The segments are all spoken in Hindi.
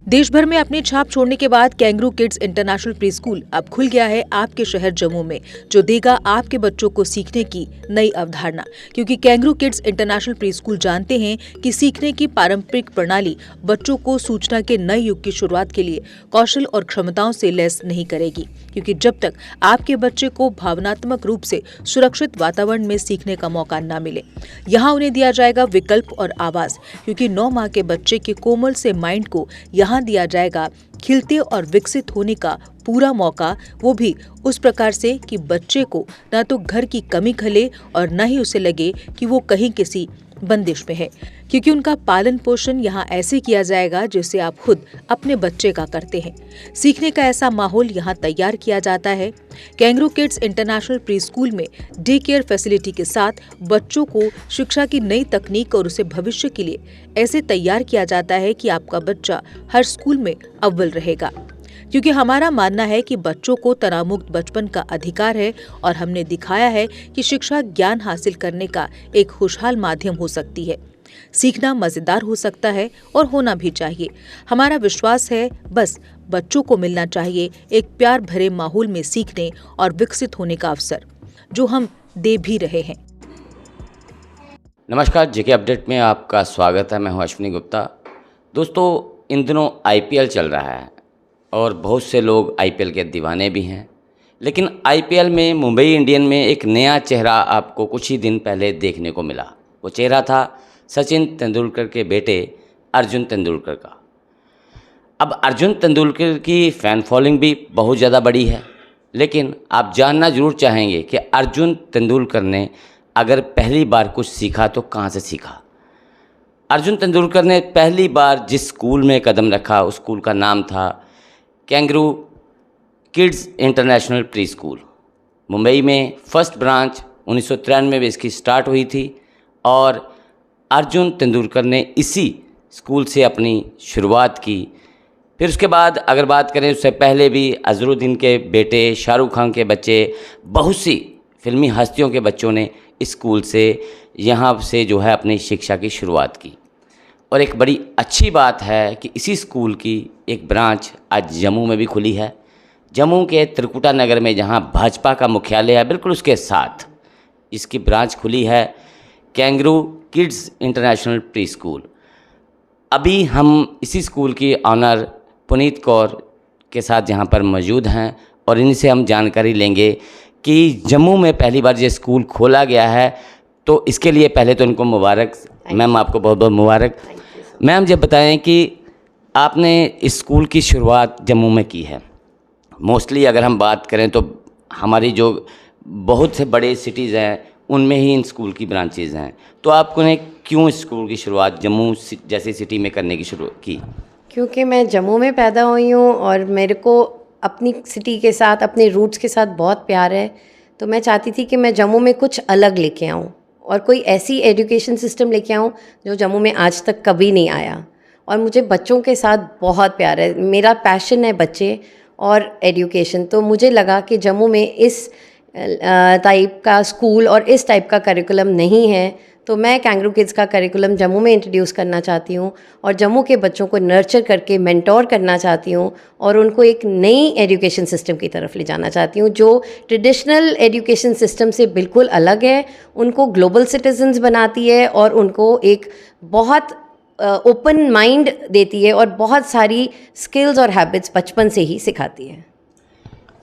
देश भर में अपनी छाप छोड़ने के बाद kangaroo kids international pre school अब खुल गया है आपके शहर जम्मू में, जो देगा आपके बच्चों को सीखने की नई अवधारणा। क्योंकि kangaroo kids international pre school जानते हैं कि सीखने की पारंपरिक प्रणाली बच्चों को सूचना के नए युग की शुरुआत के लिए कौशल और क्षमताओं से लैस नहीं करेगी। क्योंकि जब तक आपके बच्चे को भावनात्मक रूप से सुरक्षित वातावरण में सीखने का मौका न मिले, यहाँ उन्हें दिया जाएगा विकल्प और आवाज। क्योंकि 9 माह के बच्चे के कोमल से माइंड को यहाँ दिया जाएगा खिलते और विकसित होने का पूरा मौका, वो भी उस प्रकार से कि बच्चे को न तो घर की कमी खले और न ही उसे लगे कि वो कहीं किसी बंदिश में है। क्योंकि उनका पालन पोषण यहाँ ऐसे किया जाएगा जैसे आप खुद अपने बच्चे का करते हैं। सीखने का ऐसा माहौल यहाँ तैयार किया जाता है। Kangaroo kids international pre school में डे केयर फैसिलिटी के साथ बच्चों को शिक्षा की नई तकनीक और उसे भविष्य के लिए ऐसे तैयार किया जाता है कि आपका बच्चा हर स्कूल में अव्वल रहेगा। क्योंकि हमारा मानना है कि बच्चों को तनावमुक्त बचपन का अधिकार है और हमने दिखाया है कि शिक्षा ज्ञान हासिल करने का एक खुशहाल माध्यम हो सकती है। सीखना मजेदार हो सकता है और होना भी चाहिए। हमारा विश्वास है बस बच्चों को मिलना चाहिए एक प्यार भरे माहौल में सीखने और विकसित होने का अवसर, जो हम दे भी रहे हैं। नमस्कार, जेके अपडेट में आपका स्वागत है। मैं हूं अश्विनी गुप्ता। दोस्तों, इन दिनों आईपीएल चल रहा है और बहुत से लोग आईपीएल के दीवाने भी हैं। लेकिन आईपीएल में मुंबई इंडियन में एक नया चेहरा आपको कुछ ही दिन पहले देखने को मिला। वो चेहरा था सचिन तेंदुलकर के बेटे अर्जुन तेंदुलकर का। अब अर्जुन तेंदुलकर की फ़ैन फॉलोइंग भी बहुत ज़्यादा बड़ी है, लेकिन आप जानना ज़रूर चाहेंगे कि अर्जुन तेंदुलकर ने अगर पहली बार कुछ सीखा तो कहाँ से सीखा। अर्जुन तेंदुलकर ने पहली बार जिस स्कूल में कदम रखा, उस स्कूल का नाम था kangaroo kids international pre school. Mumbai में फर्स्ट ब्रांच 1993 में इसकी स्टार्ट हुई थी और अर्जुन तेंदुलकर ने इसी स्कूल से अपनी शुरुआत की। फिर उसके बाद अगर बात करें, उससे पहले भी अजहरुद्दीन के बेटे, शाहरुख खान के बच्चे, बहुत सी फिल्मी हस्तियों के बच्चों ने इस स्कूल से यहाँ से जो है अपनी शिक्षा की शुरुआत की। और एक बड़ी अच्छी बात है कि इसी स्कूल की एक ब्रांच आज जम्मू में भी खुली है। जम्मू के त्रिकुटा नगर में, जहाँ भाजपा का मुख्यालय है, बिल्कुल उसके साथ इसकी ब्रांच खुली है, kangaroo kids international pre school. अभी हम इसी स्कूल की ऑनर पुनीत कौर के साथ यहाँ पर मौजूद हैं और इनसे हम जानकारी लेंगे कि जम्मू में पहली बार ये स्कूल खोला गया है। तो इसके लिए पहले तो इनको मुबारक। मैम, आपको बहुत बहुत मुबारक। मैम, ये बताएं कि आपने इस स्कूल की शुरुआत जम्मू में की है। मोस्टली अगर हम बात करें तो हमारी जो बहुत से बड़े सिटीज़ हैं उनमें ही इन स्कूल की ब्रांचेज हैं। तो आपने क्यों इस स्कूल की शुरुआत जम्मू जैसी सिटी में करने की शुरू की? क्योंकि मैं जम्मू में पैदा हुई हूँ और मेरे को अपनी सिटी के साथ, अपने रूट्स के साथ बहुत प्यार है। तो मैं चाहती थी कि मैं जम्मू में कुछ अलग लेके आऊँ और कोई ऐसी एजुकेशन सिस्टम लेके आऊँ जो जम्मू में आज तक कभी नहीं आया। और मुझे बच्चों के साथ बहुत प्यार है, मेरा पैशन है बच्चे और एजुकेशन। तो मुझे लगा कि जम्मू में इस टाइप का स्कूल और इस टाइप का करिकुलम नहीं है, तो मैं कैंगरू किड्स का करिकुलम जम्मू में इंट्रोड्यूस करना चाहती हूँ और जम्मू के बच्चों को नर्चर करके मेंटोर करना चाहती हूँ और उनको एक नई एजुकेशन सिस्टम की तरफ ले जाना चाहती हूँ जो ट्रेडिशनल एजुकेशन सिस्टम से बिल्कुल अलग है, उनको ग्लोबल सिटीजन्स बनाती है और उनको एक बहुत ओपन माइंड देती है और बहुत सारी स्किल्स और हैबिट्स बचपन से ही सिखाती है।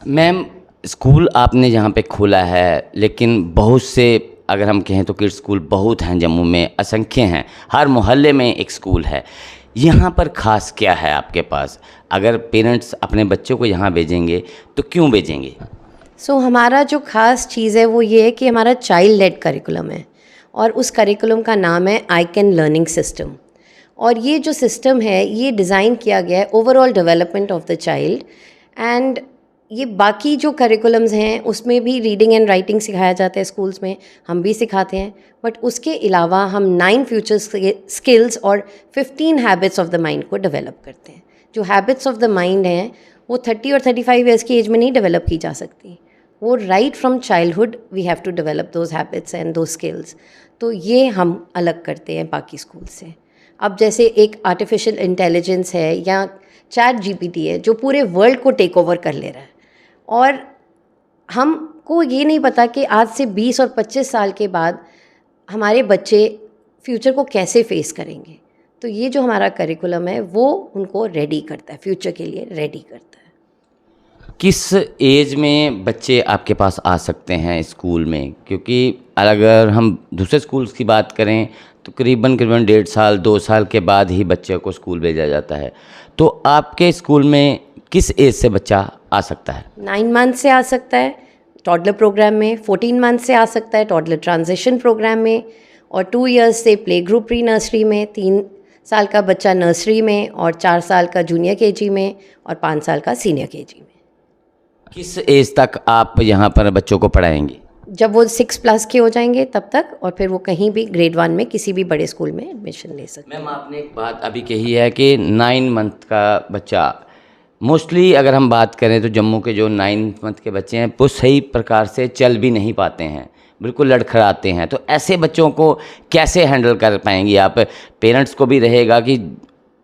मैम, स्कूल आपने जहाँ पे खोला है, लेकिन बहुत से अगर हम कहें तो किड्स स्कूल बहुत हैं जम्मू में, असंख्य हैं। हर मोहल्ले में एक स्कूल है। यहाँ पर ख़ास क्या है आपके पास? अगर पेरेंट्स अपने बच्चों को यहाँ भेजेंगे तो क्यों भेजेंगे? हमारा जो ख़ास चीज़ है वो ये है कि हमारा चाइल्ड लेड करिकुलम है और उस करिकुलम का नाम है आई कैन लर्निंग सिस्टम। और ये जो सिस्टम है ये डिज़ाइन किया गया है overall development of the child. And ये बाकी जो करिकुलम्स हैं उसमें भी रीडिंग एंड राइटिंग सिखाया जाता है स्कूल्स में, हम भी सिखाते हैं। बट उसके अलावा हम 9 फ्यूचर स्किल्स और 15 हैबिट्स ऑफ द माइंड को डेवलप करते हैं। जो हैबिट्स ऑफ द माइंड हैं वो 30 और 35 ईयर्स की एज में नहीं डेवलप की जा सकती, वो right from childhood we have to develop those habits and those skills. तो ये हम अलग करते हैं बाकी स्कूल से। अब जैसे एक आर्टिफिशियल इंटेलिजेंस है या चैट जीपीटी है जो पूरे वर्ल्ड को टेक ओवर कर ले रहा है, और हमको ये नहीं पता कि आज से 20 और 25 साल के बाद हमारे बच्चे फ्यूचर को कैसे फेस करेंगे। तो ये जो हमारा करिकुलम है वो उनको रेडी करता है, फ्यूचर के लिए रेडी करता है। किस एज में बच्चे आपके पास आ सकते हैं स्कूल में? क्योंकि अगर हम दूसरे स्कूल्स की बात करें तो करीबन 1.5 साल 2 साल के बाद ही बच्चे को स्कूल भेजा जाता है। तो आपके स्कूल में किस एज से बच्चा आ सकता है? 9 मंथ से आ सकता है टॉडलर प्रोग्राम में, 14 मंथ से आ सकता है टॉडलर ट्रांजिशन प्रोग्राम में, और 2 इयर्स से प्ले ग्रुप प्री नर्सरी में, 3 साल का बच्चा नर्सरी में, और 4 साल का जूनियर केजी में, और 5 साल का सीनियर केजी में। किस एज तक आप यहाँ पर बच्चों को पढ़ाएंगे? जब वो 6+ के हो जाएंगे तब तक, और फिर वो कहीं भी ग्रेड 1 में किसी भी बड़े स्कूल में एडमिशन ले सकते हैं। मैम, आपने एक बात अभी कही है कि 9 मंथ का बच्चा, मोस्टली अगर हम बात करें तो जम्मू के जो 9 मंथ के बच्चे हैं वो सही प्रकार से चल भी नहीं पाते हैं, बिल्कुल लड़खड़ाते हैं। तो ऐसे बच्चों को कैसे हैंडल कर पाएंगी आप? पेरेंट्स को भी रहेगा कि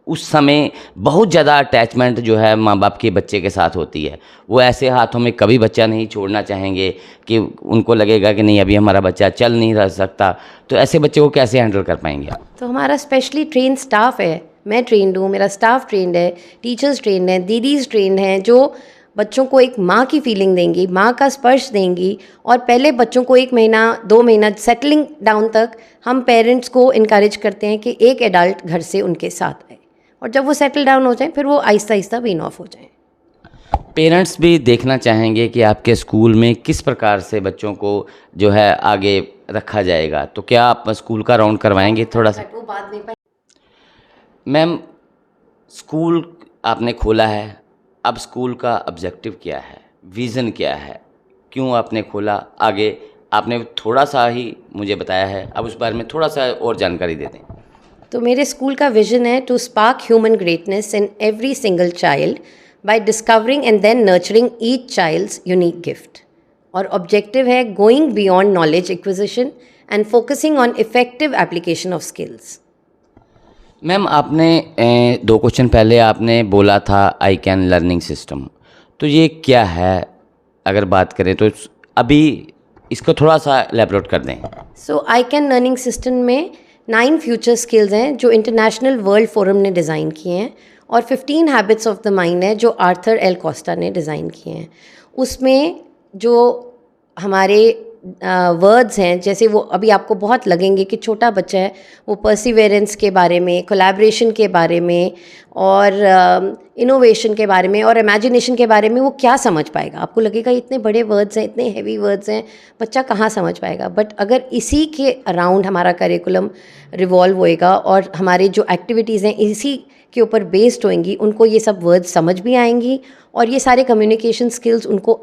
उस समय बहुत ज़्यादा अटैचमेंट जो है माँ बाप के बच्चे के साथ होती है, वो ऐसे हाथों में कभी बच्चा नहीं छोड़ना चाहेंगे कि उनको लगेगा कि नहीं अभी हमारा बच्चा चल नहीं रह सकता। तो ऐसे बच्चे को कैसे हैंडल कर पाएंगे आप? तो हमारा स्पेशली ट्रेन स्टाफ है, मैं ट्रेंड हूँ, मेरा स्टाफ ट्रेंड है, टीचर्स ट्रेंड हैं, दीदीज ट्रेंड हैं, जो बच्चों को एक माँ की फीलिंग देंगी, माँ का स्पर्श देंगी। और पहले बच्चों को 1 महीना 2 महीना सेटलिंग डाउन तक हम पेरेंट्स को इनकरेज करते हैं कि एक एडल्ट घर से उनके साथ आए, और जब वो सेटल डाउन हो जाएं फिर वो आहिस्ता आहिस्ता वीन ऑफ हो जाएं। पेरेंट्स भी देखना चाहेंगे कि आपके स्कूल में किस प्रकार से बच्चों को जो है आगे रखा जाएगा। तो क्या आप स्कूल का राउंड करवाएंगे थोड़ा सा? वो बाद में मैम, स्कूल आपने खोला है, अब स्कूल का ऑब्जेक्टिव क्या है, विज़न क्या है, क्यों आपने खोला? आगे आपने थोड़ा सा ही मुझे बताया है, अब उस बारे में थोड़ा सा और जानकारी दे दें। तो मेरे स्कूल का विजन है to spark human greatness in every single child by discovering and then nurturing each child's unique gift, और ऑब्जेक्टिव है going beyond knowledge acquisition and focusing on effective application of skills. Ma'am, आपने 2 क्वेश्चन पहले आपने बोला था आई कैन लर्निंग सिस्टम, तो ये क्या है? अगर बात करें तो अभी इसको थोड़ा सा एलैबोरेट कर दें। सो आई कैन लर्निंग सिस्टम में 9 फ्यूचर स्किल्स हैं जो इंटरनेशनल वर्ल्ड फोरम ने डिज़ाइन किए हैं, और 15 हैबिट्स ऑफ द माइंड है जो आर्थर एल कोस्टा ने डिज़ाइन किए हैं। उसमें जो हमारे वर्ड्स हैं, जैसे वो अभी आपको बहुत लगेंगे कि छोटा बच्चा है, वो परसिवेरेंस के बारे में, कोलैबोरेशन के बारे में, और इनोवेशन के बारे में, और इमेजिनेशन के बारे में वो क्या समझ पाएगा? आपको लगेगा इतने बड़े वर्ड्स हैं, इतने हैवी वर्ड्स हैं, बच्चा कहाँ समझ पाएगा? बट अगर इसी के अराउंड हमारा करिकुलम रिवॉल्व होएगा और हमारे जो एक्टिविटीज़ हैं इसी के ऊपर बेस्ड होंगी, उनको ये सब वर्ड्स समझ भी आएंगी, और ये सारे कम्युनिकेशन स्किल्स उनको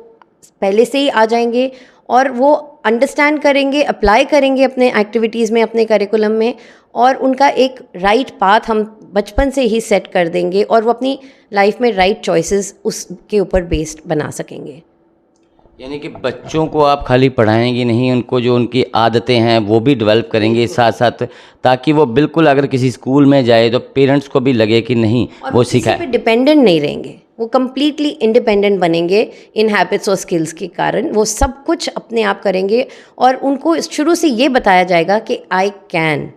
पहले से ही आ जाएंगे, और वो अंडरस्टैंड करेंगे, अप्लाई करेंगे अपने एक्टिविटीज़ में, अपने करिकुलम में, और उनका एक राइट पाथ हम बचपन से ही सेट कर देंगे, और वो अपनी लाइफ में राइट चॉइसेस उसके ऊपर बेस्ड बना सकेंगे। यानी कि बच्चों को आप खाली पढ़ाएंगे नहीं, उनको जो उनकी आदतें हैं वो भी डेवलप करेंगे साथ साथ, ताकि वो बिल्कुल अगर किसी स्कूल में जाए तो पेरेंट्स को भी लगे कि नहीं वो सीखा है। किसी पे डिपेंडेंट नहीं रहेंगे, वो कम्प्लीटली इंडिपेंडेंट बनेंगे इन हैबिट्स और स्किल्स के कारण। वो सब कुछ अपने आप करेंगे, और उनको शुरू से ये बताया जाएगा कि आई कैन।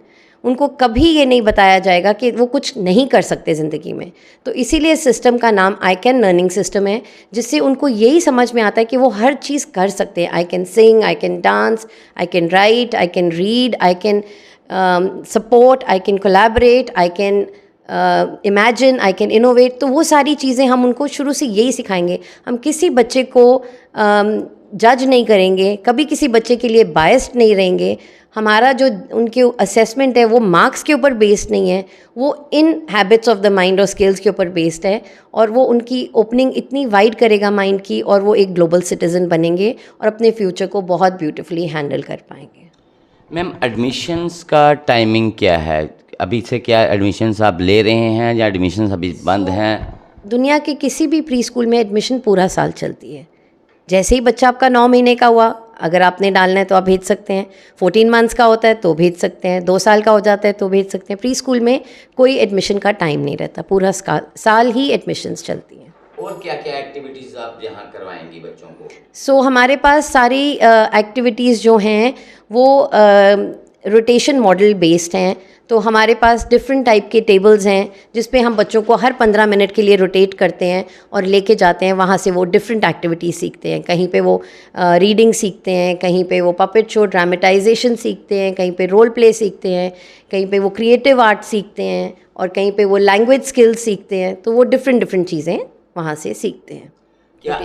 उनको कभी ये नहीं बताया जाएगा कि वो कुछ नहीं कर सकते ज़िंदगी में। तो इसीलिए सिस्टम का नाम आई कैन लर्निंग सिस्टम है, जिससे उनको यही समझ में आता है कि वो हर चीज़ कर सकते हैं। I can sing, I can dance, I can write, I can read, I can support, I can collaborate, I can imagine, I can innovate. तो वो सारी चीज़ें हम उनको शुरू से यही सिखाएंगे। हम किसी बच्चे को जज नहीं करेंगे, कभी किसी बच्चे के लिए बायस्ड नहीं रहेंगे। हमारा जो उनके असेसमेंट है वो मार्क्स के ऊपर बेस्ड नहीं है, वो इन हैबिट्स ऑफ द माइंड और स्किल्स के ऊपर बेस्ड है, और वो उनकी ओपनिंग इतनी वाइड करेगा माइंड की, और वो एक ग्लोबल सिटीज़न बनेंगे और अपने फ्यूचर को बहुत ब्यूटीफुली हैंडल कर पाएंगे। मैम, एडमिशन्स का टाइमिंग क्या है? अभी से क्या एडमिशन्स आप ले रहे हैं या एडमिशन्स अभी बंद हैं? दुनिया के किसी भी प्री स्कूल में एडमिशन पूरा साल चलती है। जैसे ही बच्चा आपका 9 महीने का हुआ, अगर आपने डालना है तो आप भेज सकते हैं। 14 मंथ्स का होता है तो भेज सकते हैं, 2 साल का हो जाता है तो भेज सकते हैं। प्री स्कूल में कोई एडमिशन का टाइम नहीं रहता, पूरा साल ही एडमिशन्स चलती हैं। और क्या क्या एक्टिविटीज़ आप यहाँ करवाएंगी बच्चों को? सो हमारे पास सारी एक्टिविटीज़ जो हैं वो रोटेशन मॉडल बेस्ड हैं। तो हमारे पास डिफरेंट टाइप के टेबल्स हैं जिस पे हम बच्चों को हर 15 मिनट के लिए रोटेट करते हैं और लेके जाते हैं। वहाँ से वो डिफरेंट एक्टिविटीज़ सीखते हैं। कहीं पे वो रीडिंग सीखते हैं, कहीं पे वो पपेट शो ड्रामेटाइजेशन सीखते हैं, कहीं पे रोल प्ले सीखते हैं, कहीं पे वो क्रिएटिव आर्ट सीखते हैं और कहीं पे वो लैंग्वेज स्किल्स सीखते हैं। तो वो डिफरेंट चीज़ें वहाँ से सीखते हैं। क्या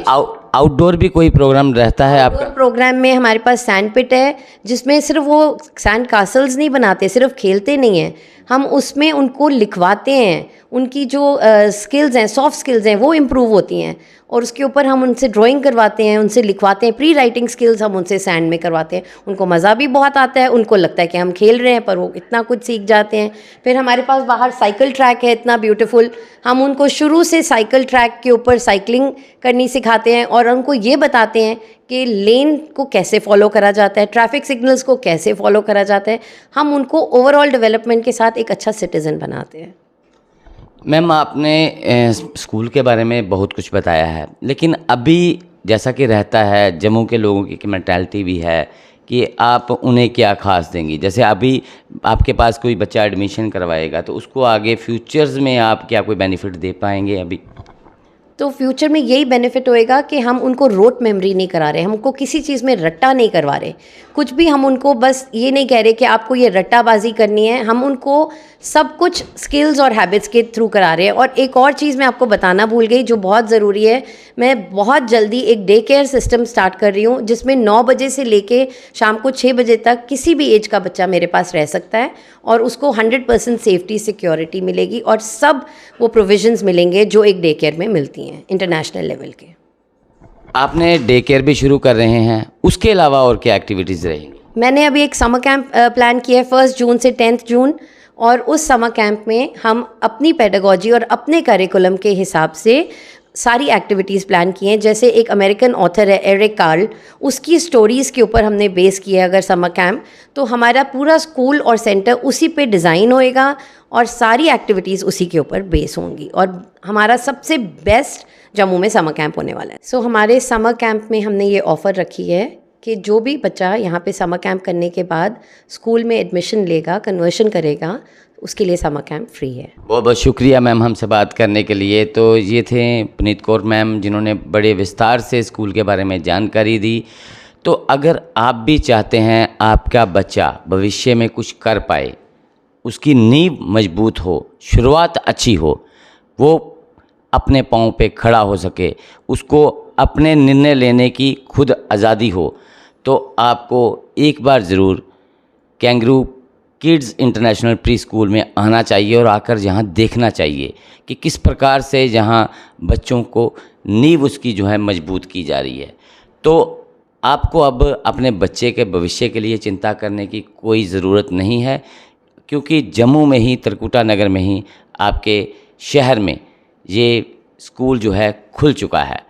आउटडोर भी कोई प्रोग्राम रहता है आपका? प्रोग्राम में हमारे पास सैंड पिट है जिसमें सिर्फ वो सैंड कासल्स नहीं बनाते, सिर्फ खेलते नहीं हैं, हम उसमें उनको लिखवाते हैं। उनकी जो स्किल्स हैं, सॉफ्ट स्किल्स हैं, वो इम्प्रूव होती हैं और उसके ऊपर हम उनसे ड्राइंग करवाते हैं, उनसे लिखवाते हैं। प्री राइटिंग स्किल्स हम उनसे सैंड में करवाते हैं। उनको मज़ा भी बहुत आता है, उनको लगता है कि हम खेल रहे हैं, पर वो इतना कुछ सीख जाते हैं। फिर हमारे पास बाहर साइकिल ट्रैक है इतना ब्यूटीफुल, हम उनको शुरू से साइकिल ट्रैक के ऊपर साइकिलिंग करनी सिखाते हैं और उनको ये बताते हैं कि लेन को कैसे फॉलो करा जाता है, ट्रैफिक सिग्नल्स को कैसे फॉलो करा जाता है। हम उनको ओवरऑल डेवलपमेंट के साथ एक अच्छा सिटीज़न बनाते हैं। मैम, आपने स्कूल के बारे में बहुत कुछ बताया है, लेकिन अभी जैसा कि रहता है जम्मू के लोगों की मेंटालिटी भी है कि आप उन्हें क्या खास देंगी। जैसे अभी आपके पास कोई बच्चा एडमिशन करवाएगा तो उसको आगे फ्यूचर्स में आप क्या कोई बेनिफिट दे पाएंगे अभी? तो फ्यूचर में यही बेनिफिट होएगा कि हम उनको रोट मेमोरी नहीं करा रहे, हम उनको किसी चीज़ में रट्टा नहीं करवा रहे। कुछ भी हम उनको बस ये नहीं कह रहे कि आपको ये रट्टाबाजी करनी है, हम उनको सब कुछ स्किल्स और हैबिट्स के थ्रू करा रहे हैं। और एक और चीज़ मैं आपको बताना भूल गई जो बहुत ज़रूरी है, मैं बहुत जल्दी एक डे केयर सिस्टम स्टार्ट कर रही हूँ जिसमें 9 बजे से लेके शाम को 6 बजे तक किसी भी एज का बच्चा मेरे पास रह सकता है और उसको 100% सेफ्टी सिक्योरिटी मिलेगी और सब वो प्रोविजंस मिलेंगे जो एक डे केयर में मिलती हैं इंटरनेशनल लेवल के। आपने डे केयर भी शुरू कर रहे हैं, उसके अलावा और क्या एक्टिविटीज़ रहेंगी? मैंने अभी एक समर कैंप प्लान किया है 1 जून से 10 जून और उस समर कैंप में हम अपनी पेडागोजी और अपने करिकुलम के हिसाब से सारी एक्टिविटीज़ प्लान की हैं। जैसे एक अमेरिकन ऑथर है एरिक कार्ल, उसकी स्टोरीज़ के ऊपर हमने बेस किया है अगर समर कैंप, तो हमारा पूरा स्कूल और सेंटर उसी पे डिज़ाइन होएगा और सारी एक्टिविटीज़ उसी के ऊपर बेस होंगी और हमारा सबसे बेस्ट जम्मू में समर कैंप होने वाला है। सो हमारे समर कैंप में हमने ये ऑफ़र रखी है कि जो भी बच्चा यहाँ पे समर कैंप करने के बाद स्कूल में एडमिशन लेगा, कन्वर्शन करेगा, उसके लिए समर कैंप फ्री है। बहुत बहुत शुक्रिया मैम हमसे बात करने के लिए। तो ये थे पुनीत कौर मैम जिन्होंने बड़े विस्तार से स्कूल के बारे में जानकारी दी। तो अगर आप भी चाहते हैं आपका बच्चा भविष्य में कुछ कर पाए, उसकी नींव मजबूत हो, शुरुआत अच्छी हो, वो अपने पाँव पे खड़ा हो सके, उसको अपने निर्णय लेने की खुद आज़ादी हो, तो आपको एक बार ज़रूर kangaroo kids international pre school में आना चाहिए और आकर यहाँ देखना चाहिए कि किस प्रकार से यहाँ बच्चों को नींव उसकी जो है मजबूत की जा रही है। तो आपको अब अपने बच्चे के भविष्य के लिए चिंता करने की कोई ज़रूरत नहीं है, क्योंकि जम्मू में ही, त्रिकुटा नगर में ही, आपके शहर में ये स्कूल जो है खुल चुका है।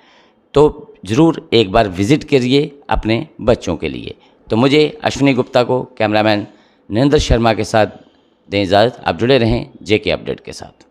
तो ज़रूर एक बार विज़िट करिए अपने बच्चों के लिए। तो मुझे अश्विनी गुप्ता को, कैमरामैन नरेंद्र शर्मा के साथ दें इजाज़त। आप जुड़े रहें जेके अपडेट के साथ।